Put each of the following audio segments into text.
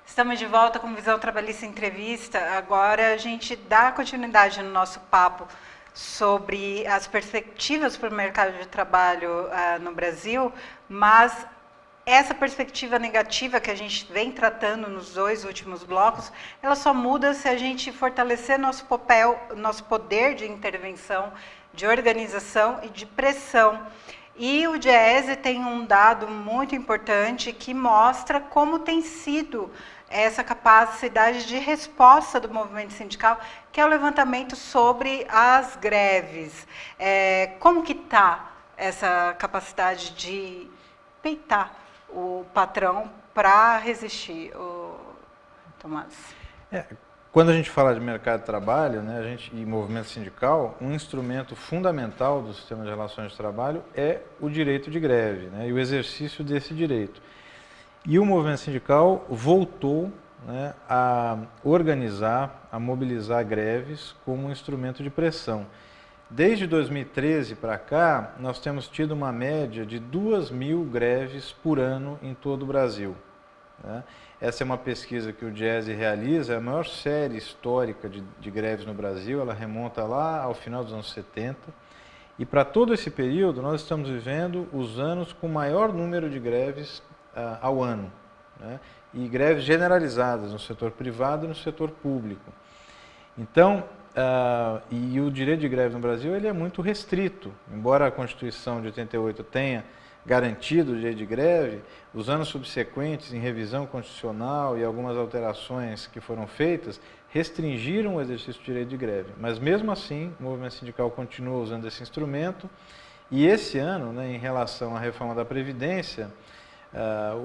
Estamos de volta com Visão Trabalhista Entrevista. Agora a gente dá continuidade no nosso papo sobre as perspectivas para o mercado de trabalho no Brasil, mas essa perspectiva negativa que a gente vem tratando nos 2 últimos blocos, ela só muda se a gente fortalecer nosso papel, nosso poder de intervenção, de organização e de pressão. E o Diese tem um dado muito importante que mostra como tem sido essa capacidade de resposta do movimento sindical, que é o levantamento sobre as greves. Como que está essa capacidade de peitar o patrão para resistir, Tomás? Quando a gente fala de mercado de trabalho, né, e movimento sindical, um instrumento fundamental do sistema de relações de trabalho é o direito de greve, né, e o exercício desse direito. E o movimento sindical voltou, né, a organizar, a mobilizar greves como um instrumento de pressão. Desde 2013 para cá, nós temos tido uma média de 2.000 greves por ano em todo o Brasil, né? Essa é uma pesquisa que o Diese realiza, é a maior série histórica de greves no Brasil, ela remonta lá ao final dos anos 70. E para todo esse período, nós estamos vivendo os anos com maior número de greves ao ano, né? E greves generalizadas no setor privado e no setor público. Então, e o direito de greve no Brasil ele é muito restrito, embora a Constituição de 88 tenha garantido o direito de greve, os anos subsequentes, em revisão constitucional e algumas alterações que foram feitas, restringiram o exercício do direito de greve. Mas mesmo assim, o movimento sindical continua usando esse instrumento, e esse ano, né, em relação à reforma da Previdência,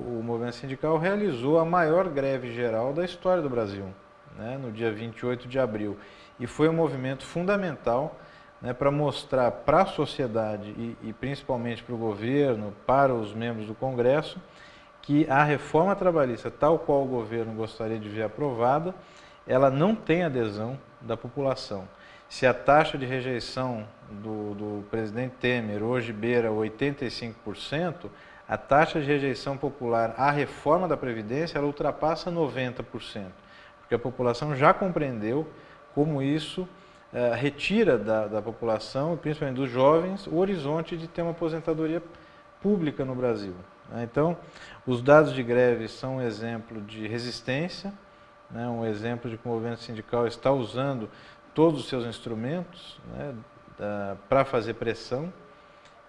o movimento sindical realizou a maior greve geral da história do Brasil, né, no dia 28 de abril. E foi um movimento fundamental, né, para mostrar para a sociedade e principalmente para o governo, para os membros do Congresso, que a reforma trabalhista, tal qual o governo gostaria de ver aprovada, ela não tem adesão da população. Se a taxa de rejeição do presidente Temer hoje beira 85%, a taxa de rejeição popular à reforma da Previdência ela ultrapassa 90%, porque a população já compreendeu como isso retira da população, principalmente dos jovens, o horizonte de ter uma aposentadoria pública no Brasil. Então, os dados de greve são um exemplo de resistência, né, um exemplo de que o movimento sindical está usando todos os seus instrumentos, né, para fazer pressão,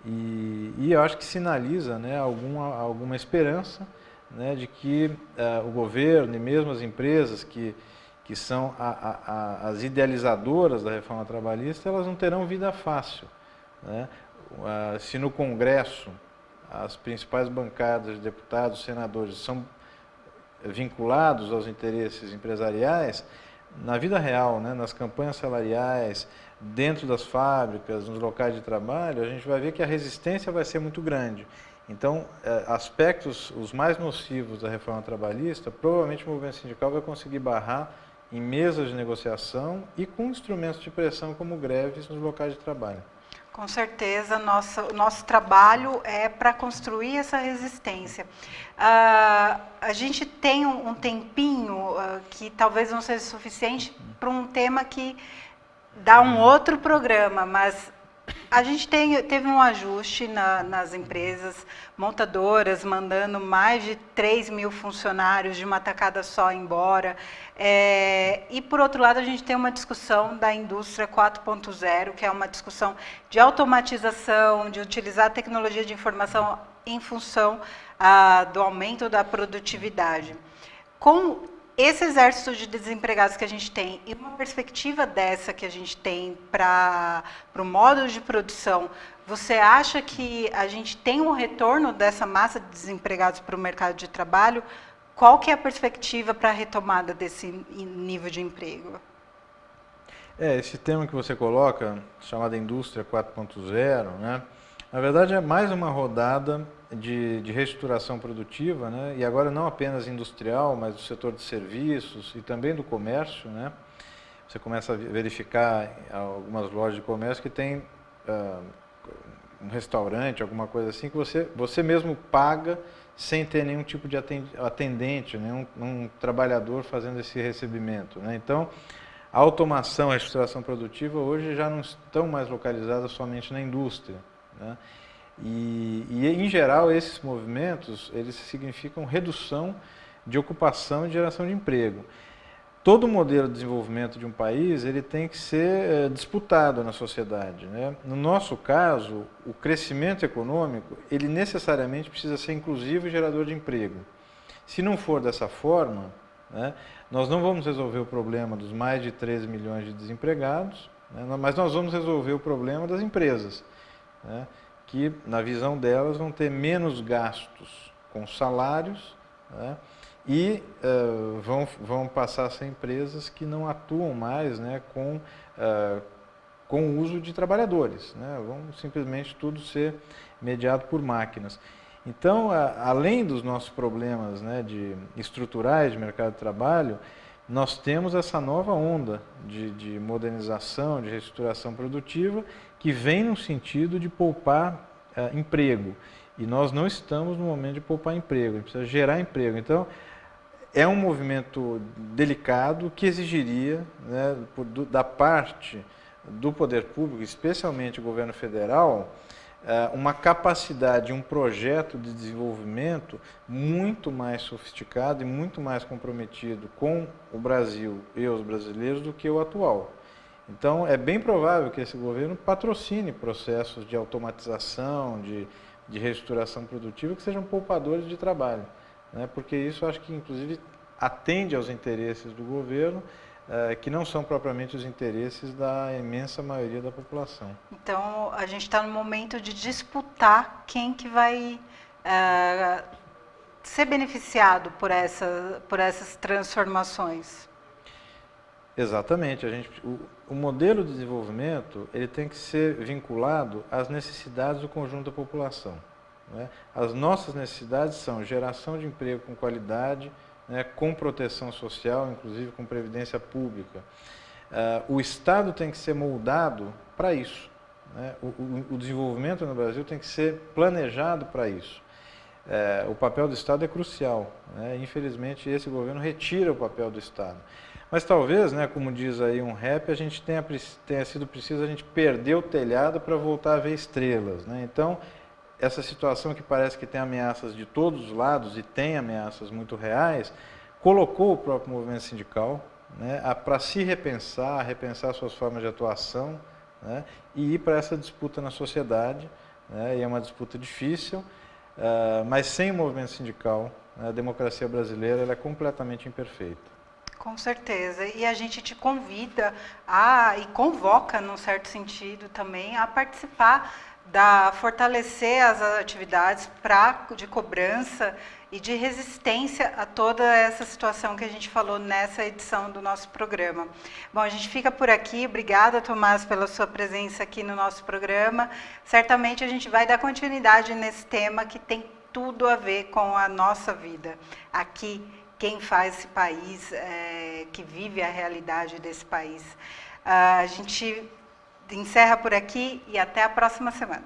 e eu acho que sinaliza, né, alguma esperança, né, de que o governo e mesmo as empresas que são as idealizadoras da reforma trabalhista, elas não terão vida fácil, né? Se no Congresso as principais bancadas de deputados, senadores são vinculados aos interesses empresariais, na vida real, né, nas campanhas salariais, dentro das fábricas, nos locais de trabalho, a gente vai ver que a resistência vai ser muito grande. Então, aspectos os mais nocivos da reforma trabalhista, provavelmente o movimento sindical vai conseguir barrar em mesas de negociação e com instrumentos de pressão como greves nos locais de trabalho. Com certeza, nosso trabalho é para construir essa resistência. A gente tem um tempinho que talvez não seja suficiente para um tema que dá um outro programa, mas a gente teve um ajuste nas empresas montadoras, mandando mais de 3.000 funcionários de uma tacada só embora. E, por outro lado, a gente tem uma discussão da indústria 4.0, que é uma discussão de automatização, de utilizar a tecnologia de informação em função do aumento da produtividade. Com esse exército de desempregados que a gente tem e uma perspectiva dessa que a gente tem para o modo de produção, você acha que a gente tem um retorno dessa massa de desempregados para o mercado de trabalho? Qual que é a perspectiva para a retomada desse nível de emprego? Esse tema que você coloca, chamado Indústria 4.0, né, na verdade é mais uma rodada de reestruturação produtiva, né, e agora não apenas industrial, mas do setor de serviços e também do comércio, né. Você começa a verificar algumas lojas de comércio que têm um restaurante, alguma coisa assim, que você mesmo paga sem ter nenhum tipo de atendente, nenhum um trabalhador fazendo esse recebimento, né? Então, a automação e a estruturação produtiva hoje já não estão mais localizadas somente na indústria, né? E, em geral, esses movimentos, eles significam redução de ocupação e geração de emprego. Todo modelo de desenvolvimento de um país, ele tem que ser disputado na sociedade, né? No nosso caso, o crescimento econômico, ele necessariamente precisa ser inclusivo e gerador de emprego. Se não for dessa forma, né, nós não vamos resolver o problema dos mais de 13 milhões de desempregados, né, mas nós vamos resolver o problema das empresas, né, que, na visão delas, vão ter menos gastos com salários, né, e vão passar a ser empresas que não atuam mais, né, com o uso de trabalhadores, né, vão simplesmente tudo ser mediado por máquinas. Então, além dos nossos problemas, né, estruturais de mercado de trabalho, nós temos essa nova onda de modernização, de reestruturação produtiva, que vem no sentido de poupar emprego. E nós não estamos no momento de poupar emprego, a gente precisa gerar emprego. Então, é um movimento delicado que exigiria, né, da parte do poder público, especialmente o governo federal, uma capacidade, um projeto de desenvolvimento muito mais sofisticado e muito mais comprometido com o Brasil e os brasileiros do que o atual. Então, é bem provável que esse governo patrocine processos de automatização, de reestruturação produtiva que sejam poupadores de trabalho, né? Porque isso acho que, inclusive, atende aos interesses do governo, que não são propriamente os interesses da imensa maioria da população. Então, a gente está no momento de disputar quem que vai ser beneficiado por essas transformações. Exatamente. O modelo de desenvolvimento ele tem que ser vinculado às necessidades do conjunto da população, né? As nossas necessidades são geração de emprego com qualidade, né, com proteção social, inclusive com previdência pública. O Estado tem que ser moldado para isso, né? O desenvolvimento no Brasil tem que ser planejado para isso. O papel do Estado é crucial, né? Infelizmente, esse governo retira o papel do Estado. Mas talvez, né, como diz aí um rap, a gente tenha sido preciso a gente perder o telhado para voltar a ver estrelas, né? Então, essa situação que parece que tem ameaças de todos os lados, e tem ameaças muito reais, colocou o próprio movimento sindical, né, para se repensar suas formas de atuação, né, e ir para essa disputa na sociedade, né, e é uma disputa difícil, mas sem o movimento sindical, né, a democracia brasileira ela é completamente imperfeita. Com certeza. E a gente te convida e convoca, num certo sentido também, a participar fortalecer as atividades de cobrança e de resistência a toda essa situação que a gente falou nessa edição do nosso programa. Bom, a gente fica por aqui. Obrigada, Tomás, pela sua presença aqui no nosso programa. Certamente a gente vai dar continuidade nesse tema que tem tudo a ver com a nossa vida. Aqui, quem faz esse país, que vive a realidade desse país. A gente encerra por aqui e até a próxima semana.